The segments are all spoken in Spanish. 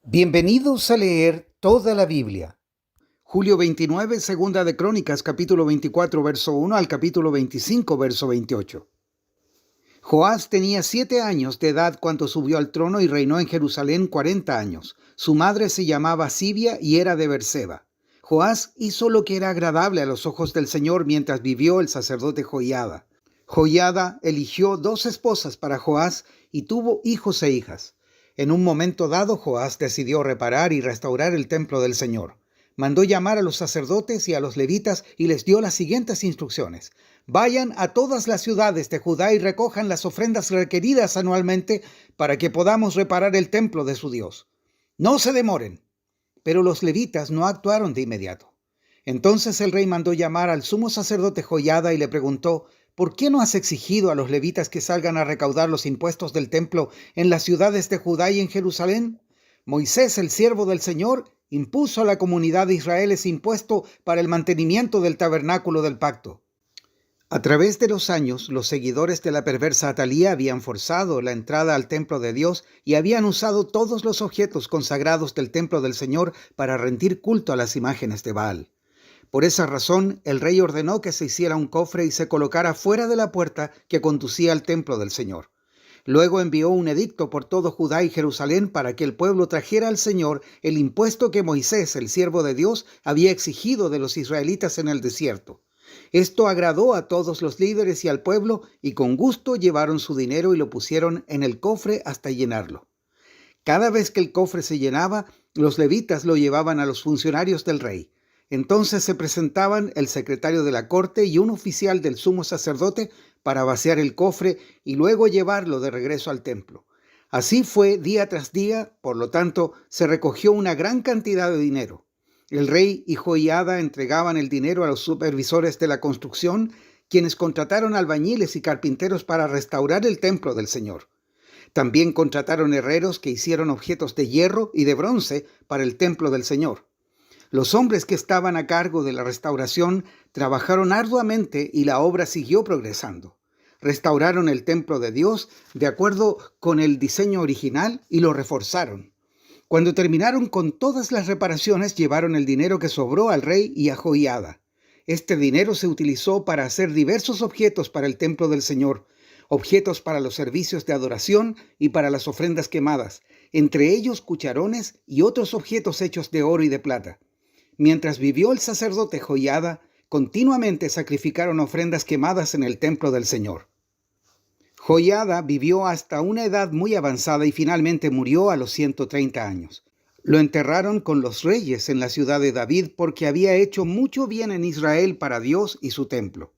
Bienvenidos a leer toda la Biblia. Julio 29, segunda de Crónicas, capítulo 24, verso 1 al capítulo 25, verso 28. Joás tenía 7 años de edad cuando subió al trono y reinó en Jerusalén 40 años. Su madre se llamaba Sibia y era de Berseba. Joás hizo lo que era agradable a los ojos del Señor mientras vivió el sacerdote Joiada. Joiada eligió 2 esposas para Joás y tuvo hijos e hijas. En un momento dado, Joás decidió reparar y restaurar el templo del Señor. Mandó llamar a los sacerdotes y a los levitas y les dio las siguientes instrucciones. Vayan a todas las ciudades de Judá y recojan las ofrendas requeridas anualmente para que podamos reparar el templo de su Dios. No se demoren. Pero los levitas no actuaron de inmediato. Entonces el rey mandó llamar al sumo sacerdote Joiada y le preguntó: ¿Por qué no has exigido a los levitas que salgan a recaudar los impuestos del templo en las ciudades de Judá y en Jerusalén? Moisés, el siervo del Señor, impuso a la comunidad de Israel ese impuesto para el mantenimiento del tabernáculo del pacto. A través de los años, los seguidores de la perversa Atalía habían forzado la entrada al templo de Dios y habían usado todos los objetos consagrados del templo del Señor para rendir culto a las imágenes de Baal. Por esa razón, el rey ordenó que se hiciera un cofre y se colocara fuera de la puerta que conducía al templo del Señor. Luego envió un edicto por todo Judá y Jerusalén para que el pueblo trajera al Señor el impuesto que Moisés, el siervo de Dios, había exigido de los israelitas en el desierto. Esto agradó a todos los líderes y al pueblo, y con gusto llevaron su dinero y lo pusieron en el cofre hasta llenarlo. Cada vez que el cofre se llenaba, los levitas lo llevaban a los funcionarios del rey. Entonces se presentaban el secretario de la corte y un oficial del sumo sacerdote para vaciar el cofre y luego llevarlo de regreso al templo. Así fue día tras día, por lo tanto, se recogió una gran cantidad de dinero. El rey y Joiada entregaban el dinero a los supervisores de la construcción, quienes contrataron albañiles y carpinteros para restaurar el templo del Señor. También contrataron herreros que hicieron objetos de hierro y de bronce para el templo del Señor. Los hombres que estaban a cargo de la restauración trabajaron arduamente y la obra siguió progresando. Restauraron el templo de Dios de acuerdo con el diseño original y lo reforzaron. Cuando terminaron con todas las reparaciones, llevaron el dinero que sobró al rey y a Joiada. Este dinero se utilizó para hacer diversos objetos para el templo del Señor, objetos para los servicios de adoración y para las ofrendas quemadas, entre ellos cucharones y otros objetos hechos de oro y de plata. Mientras vivió el sacerdote Joiada, continuamente sacrificaron ofrendas quemadas en el templo del Señor. Joiada vivió hasta una edad muy avanzada y finalmente murió a los 130 años. Lo enterraron con los reyes en la ciudad de David porque había hecho mucho bien en Israel para Dios y su templo.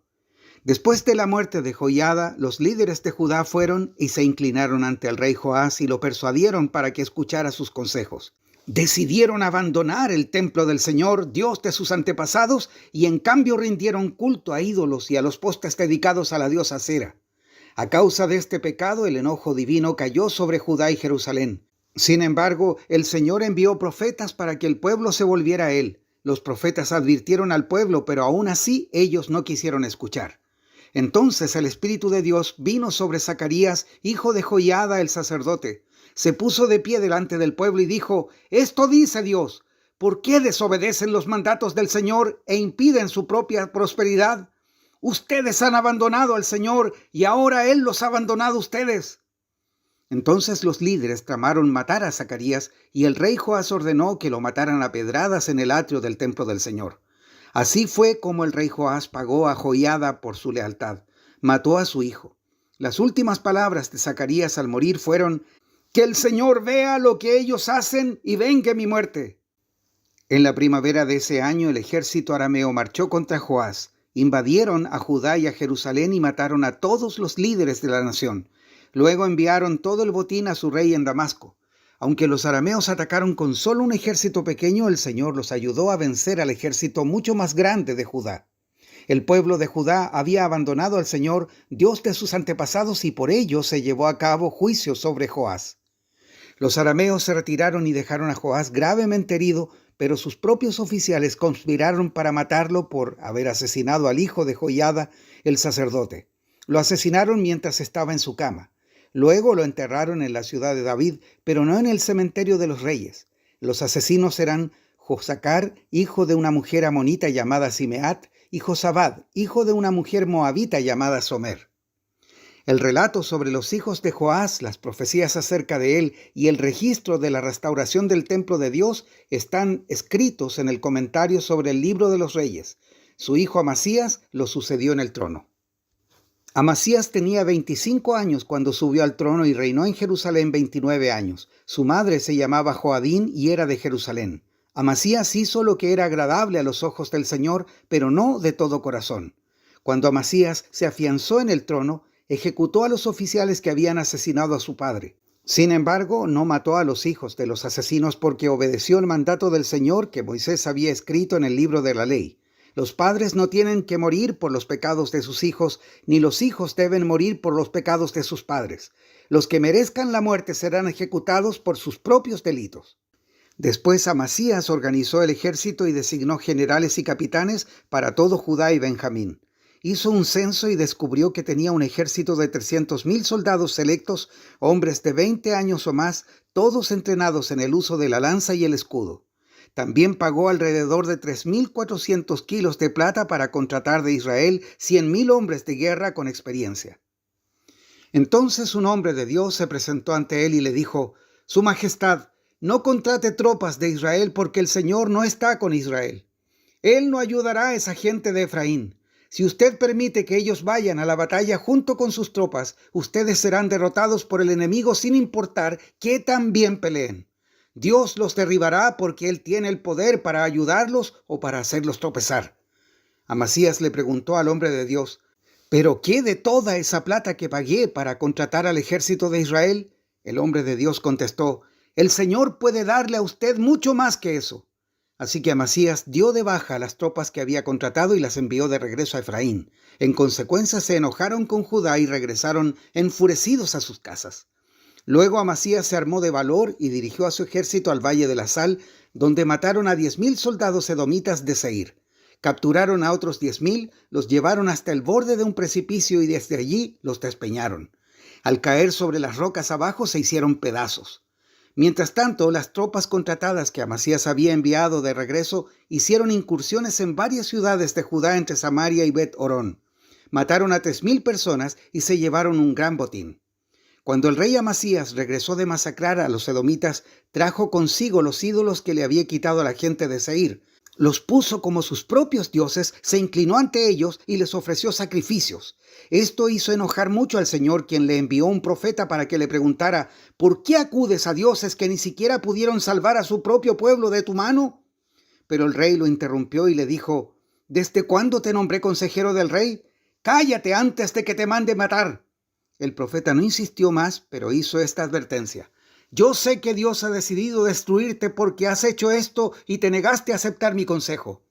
Después de la muerte de Joiada, los líderes de Judá fueron y se inclinaron ante el rey Joás y lo persuadieron para que escuchara sus consejos. Decidieron abandonar el templo del Señor, Dios de sus antepasados, y en cambio rindieron culto a ídolos y a los postes dedicados a la diosa Acera. A causa de este pecado, el enojo divino cayó sobre Judá y Jerusalén. Sin embargo, el Señor envió profetas para que el pueblo se volviera a él. Los profetas advirtieron al pueblo, pero aún así ellos no quisieron escuchar. Entonces el Espíritu de Dios vino sobre Zacarías, hijo de Joiada el sacerdote. Se puso de pie delante del pueblo y dijo: «Esto dice Dios, ¿por qué desobedecen los mandatos del Señor e impiden su propia prosperidad? Ustedes han abandonado al Señor y ahora Él los ha abandonado a ustedes». Entonces los líderes tramaron matar a Zacarías y el rey Joás ordenó que lo mataran a pedradas en el atrio del templo del Señor. Así fue como el rey Joás pagó a Joiada por su lealtad. Mató a su hijo. Las últimas palabras de Zacarías al morir fueron: «Que el Señor vea lo que ellos hacen y vengue mi muerte». En la primavera de ese año, el ejército arameo marchó contra Joás. Invadieron a Judá y a Jerusalén y mataron a todos los líderes de la nación. Luego enviaron todo el botín a su rey en Damasco. Aunque los arameos atacaron con solo un ejército pequeño, el Señor los ayudó a vencer al ejército mucho más grande de Judá. El pueblo de Judá había abandonado al Señor, Dios de sus antepasados, y por ello se llevó a cabo juicio sobre Joás. Los arameos se retiraron y dejaron a Joás gravemente herido, pero sus propios oficiales conspiraron para matarlo por haber asesinado al hijo de Joiada, el sacerdote. Lo asesinaron mientras estaba en su cama. Luego lo enterraron en la ciudad de David, pero no en el cementerio de los reyes. Los asesinos eran Josacar, hijo de una mujer amonita llamada Simeat, y Josabad, hijo de una mujer moabita llamada Somer. El relato sobre los hijos de Joás, las profecías acerca de él y el registro de la restauración del templo de Dios están escritos en el comentario sobre el libro de los reyes. Su hijo Amasías lo sucedió en el trono. Amasías tenía 25 años cuando subió al trono y reinó en Jerusalén 29 años. Su madre se llamaba Joadín y era de Jerusalén. Amasías hizo lo que era agradable a los ojos del Señor, pero no de todo corazón. Cuando Amasías se afianzó en el trono, ejecutó a los oficiales que habían asesinado a su padre. Sin embargo, no mató a los hijos de los asesinos porque obedeció el mandato del Señor que Moisés había escrito en el libro de la ley. Los padres no tienen que morir por los pecados de sus hijos, ni los hijos deben morir por los pecados de sus padres. Los que merezcan la muerte serán ejecutados por sus propios delitos. Después Amasías organizó el ejército y designó generales y capitanes para todo Judá y Benjamín. Hizo un censo y descubrió que tenía un ejército de 300,000 soldados selectos, hombres de 20 años o más, todos entrenados en el uso de la lanza y el escudo. También pagó alrededor de 3,400 kilos de plata para contratar de Israel 100,000 hombres de guerra con experiencia. Entonces un hombre de Dios se presentó ante él y le dijo: «Su Majestad, no contrate tropas de Israel porque el Señor no está con Israel. Él no ayudará a esa gente de Efraín. Si usted permite que ellos vayan a la batalla junto con sus tropas, ustedes serán derrotados por el enemigo sin importar que tan bien peleen. Dios los derribará porque Él tiene el poder para ayudarlos o para hacerlos tropezar». Amasías le preguntó al hombre de Dios: «¿Pero qué de toda esa plata que pagué para contratar al ejército de Israel?». El hombre de Dios contestó: «El Señor puede darle a usted mucho más que eso». Así que Amasías dio de baja a las tropas que había contratado y las envió de regreso a Efraín. En consecuencia se enojaron con Judá y regresaron enfurecidos a sus casas. Luego Amasías se armó de valor y dirigió a su ejército al Valle de la Sal, donde mataron a 10,000 soldados edomitas de Seir. Capturaron a otros 10,000, los llevaron hasta el borde de un precipicio y desde allí los despeñaron. Al caer sobre las rocas abajo se hicieron pedazos. Mientras tanto, las tropas contratadas que Amasías había enviado de regreso hicieron incursiones en varias ciudades de Judá entre Samaria y Bet-Orón. Mataron a 3,000 personas y se llevaron un gran botín. Cuando el rey Amasías regresó de masacrar a los edomitas, trajo consigo los ídolos que le había quitado a la gente de Seir. Los puso como sus propios dioses, se inclinó ante ellos y les ofreció sacrificios. Esto hizo enojar mucho al Señor, quien le envió un profeta para que le preguntara: «¿Por qué acudes a dioses que ni siquiera pudieron salvar a su propio pueblo de tu mano?». Pero el rey lo interrumpió y le dijo: «¿Desde cuándo te nombré consejero del rey? Cállate antes de que te mande matar». El profeta no insistió más, pero hizo esta advertencia: «Yo sé que Dios ha decidido destruirte porque has hecho esto y te negaste a aceptar mi consejo».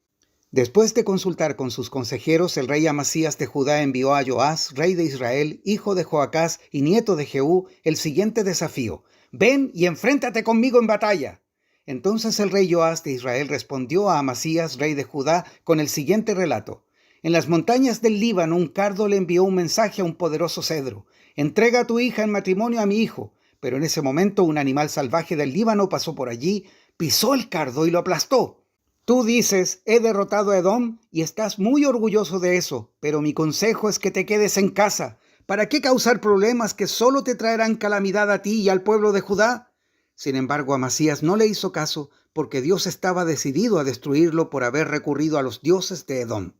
Después de consultar con sus consejeros, el rey Amasías de Judá envió a Joás, rey de Israel, hijo de Joacás y nieto de Jehú, el siguiente desafío: «Ven y enfréntate conmigo en batalla». Entonces el rey Joás de Israel respondió a Amasías, rey de Judá, con el siguiente relato: «En las montañas del Líbano un cardo le envió un mensaje a un poderoso cedro: «Entrega a tu hija en matrimonio a mi hijo». Pero en ese momento un animal salvaje del Líbano pasó por allí, pisó el cardo y lo aplastó. Tú dices: «He derrotado a Edom», y estás muy orgulloso de eso, pero mi consejo es que te quedes en casa. ¿Para qué causar problemas que solo te traerán calamidad a ti y al pueblo de Judá? Sin embargo, Amasías no le hizo caso porque Dios estaba decidido a destruirlo por haber recurrido a los dioses de Edom.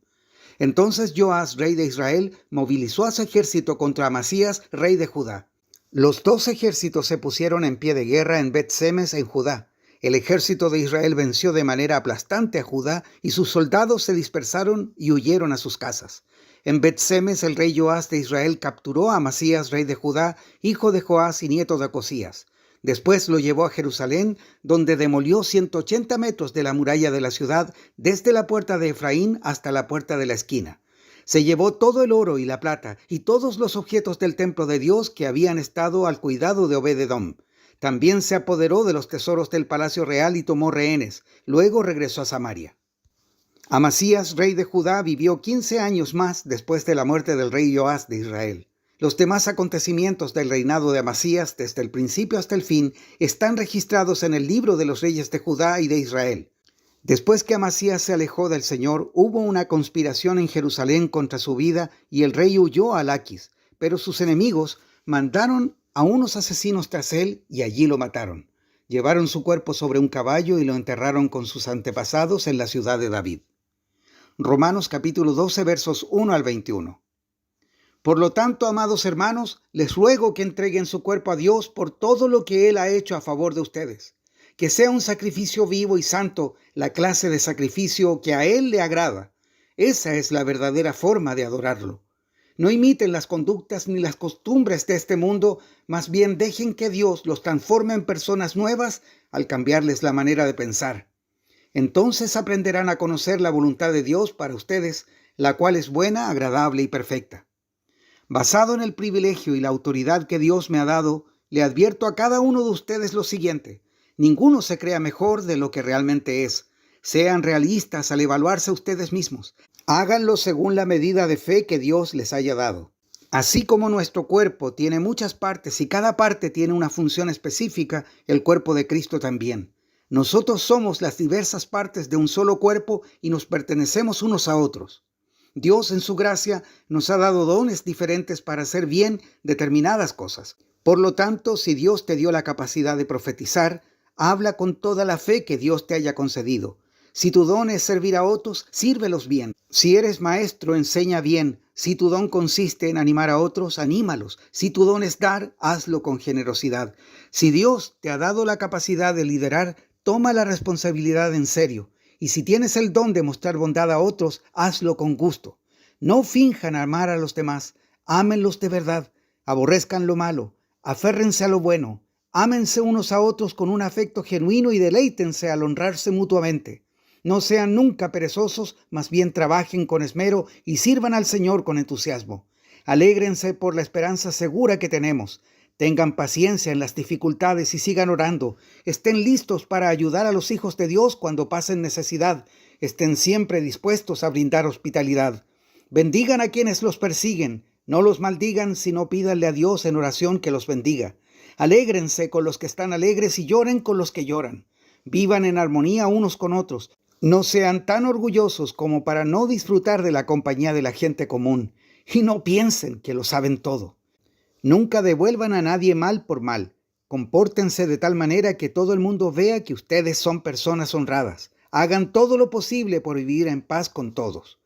Entonces Joás, rey de Israel, movilizó a su ejército contra Amasías, rey de Judá. Los dos ejércitos se pusieron en pie de guerra en Bet-Semes, en Judá. El ejército de Israel venció de manera aplastante a Judá y sus soldados se dispersaron y huyeron a sus casas. En Bet-Semes el rey Joás de Israel capturó a Amasías, rey de Judá, hijo de Joás y nieto de Acosías. Después lo llevó a Jerusalén, donde demolió 180 metros de la muralla de la ciudad, desde la puerta de Efraín hasta la puerta de la esquina. Se llevó todo el oro y la plata y todos los objetos del templo de Dios que habían estado al cuidado de Obed-Edom. También se apoderó de los tesoros del palacio real y tomó rehenes. Luego regresó a Samaria. Amasías, rey de Judá, vivió 15 años más después de la muerte del rey Joás de Israel. Los demás acontecimientos del reinado de Amasías, desde el principio hasta el fin, están registrados en el libro de los reyes de Judá y de Israel. Después que Amasías se alejó del Señor, hubo una conspiración en Jerusalén contra su vida y el rey huyó a Laquis, pero sus enemigos mandaron a unos asesinos tras él y allí lo mataron. Llevaron su cuerpo sobre un caballo y lo enterraron con sus antepasados en la ciudad de David. Romanos capítulo 12 versos 1 al 21. Por lo tanto, amados hermanos, les ruego que entreguen su cuerpo a Dios por todo lo que Él ha hecho a favor de ustedes. Que sea un sacrificio vivo y santo, la clase de sacrificio que a Él le agrada. Esa es la verdadera forma de adorarlo. No imiten las conductas ni las costumbres de este mundo, más bien dejen que Dios los transforme en personas nuevas al cambiarles la manera de pensar. Entonces aprenderán a conocer la voluntad de Dios para ustedes, la cual es buena, agradable y perfecta. Basado en el privilegio y la autoridad que Dios me ha dado, le advierto a cada uno de ustedes lo siguiente: ninguno se crea mejor de lo que realmente es. Sean realistas al evaluarse a ustedes mismos. Háganlo según la medida de fe que Dios les haya dado. Así como nuestro cuerpo tiene muchas partes y cada parte tiene una función específica, el cuerpo de Cristo también. Nosotros somos las diversas partes de un solo cuerpo y nos pertenecemos unos a otros. Dios en su gracia nos ha dado dones diferentes para hacer bien determinadas cosas. Por lo tanto, si Dios te dio la capacidad de profetizar, habla con toda la fe que Dios te haya concedido. Si tu don es servir a otros, sírvelos bien. Si eres maestro, enseña bien. Si tu don consiste en animar a otros, anímalos. Si tu don es dar, hazlo con generosidad. Si Dios te ha dado la capacidad de liderar, toma la responsabilidad en serio. Y si tienes el don de mostrar bondad a otros, hazlo con gusto. No finjan amar a los demás. Ámenlos de verdad. Aborrezcan lo malo. Aférrense a lo bueno. Ámense unos a otros con un afecto genuino y deleítense al honrarse mutuamente. No sean nunca perezosos, más bien trabajen con esmero y sirvan al Señor con entusiasmo. Alégrense por la esperanza segura que tenemos. Tengan paciencia en las dificultades y sigan orando. Estén listos para ayudar a los hijos de Dios cuando pasen necesidad. Estén siempre dispuestos a brindar hospitalidad. Bendigan a quienes los persiguen. No los maldigan, sino pídanle a Dios en oración que los bendiga. Alégrense con los que están alegres y lloren con los que lloran. Vivan en armonía unos con otros. No sean tan orgullosos como para no disfrutar de la compañía de la gente común. Y no piensen que lo saben todo. Nunca devuelvan a nadie mal por mal. Compórtense de tal manera que todo el mundo vea que ustedes son personas honradas. Hagan todo lo posible por vivir en paz con todos.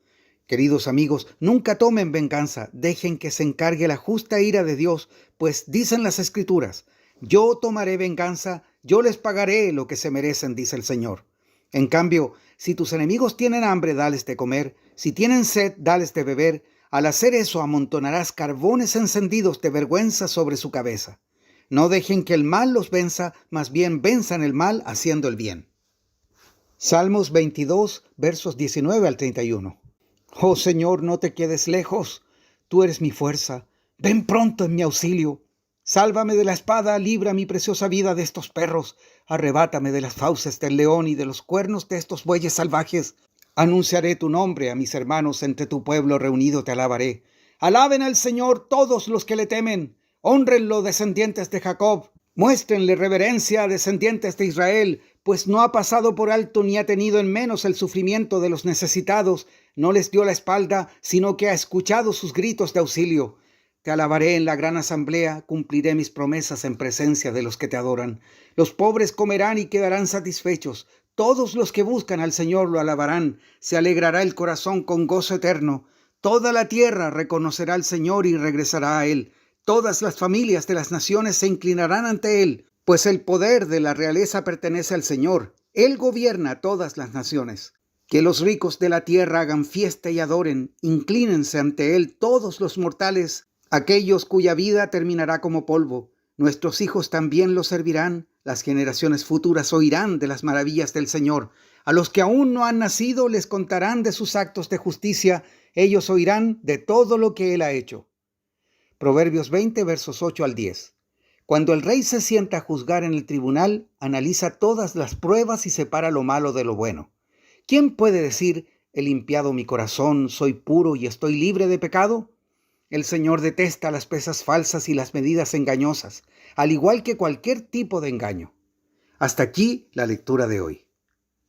Queridos amigos, nunca tomen venganza. Dejen que se encargue la justa ira de Dios, pues dicen las Escrituras: yo tomaré venganza, yo les pagaré lo que se merecen, dice el Señor. En cambio, si tus enemigos tienen hambre, dales de comer. Si tienen sed, dales de beber. Al hacer eso, amontonarás carbones encendidos de vergüenza sobre su cabeza. No dejen que el mal los venza, más bien venzan el mal haciendo el bien. Salmos 22, versos 19 al 31. Oh Señor, no te quedes lejos. Tú eres mi fuerza. Ven pronto en mi auxilio. Sálvame de la espada, libra mi preciosa vida de estos perros. Arrebátame de las fauces del león y de los cuernos de estos bueyes salvajes. Anunciaré tu nombre a mis hermanos, entre tu pueblo reunido te alabaré. Alaben al Señor todos los que le temen. Hónrenlo, descendientes de Jacob. Muéstrenle reverencia, descendientes de Israel, pues no ha pasado por alto ni ha tenido en menos el sufrimiento de los necesitados. No les dio la espalda, sino que ha escuchado sus gritos de auxilio. Te alabaré en la gran asamblea, cumpliré mis promesas en presencia de los que te adoran. Los pobres comerán y quedarán satisfechos. Todos los que buscan al Señor lo alabarán. Se alegrará el corazón con gozo eterno. Toda la tierra reconocerá al Señor y regresará a Él. Todas las familias de las naciones se inclinarán ante Él, pues el poder de la realeza pertenece al Señor. Él gobierna todas las naciones. Que los ricos de la tierra hagan fiesta y adoren. Inclínense ante Él todos los mortales, aquellos cuya vida terminará como polvo. Nuestros hijos también lo servirán. Las generaciones futuras oirán de las maravillas del Señor. A los que aún no han nacido les contarán de sus actos de justicia. Ellos oirán de todo lo que Él ha hecho. Proverbios 20, versos 8 al 10. Cuando el rey se sienta a juzgar en el tribunal, analiza todas las pruebas y separa lo malo de lo bueno. ¿Quién puede decir: he limpiado mi corazón, soy puro y estoy libre de pecado? El Señor detesta las pesas falsas y las medidas engañosas, al igual que cualquier tipo de engaño. Hasta aquí la lectura de hoy.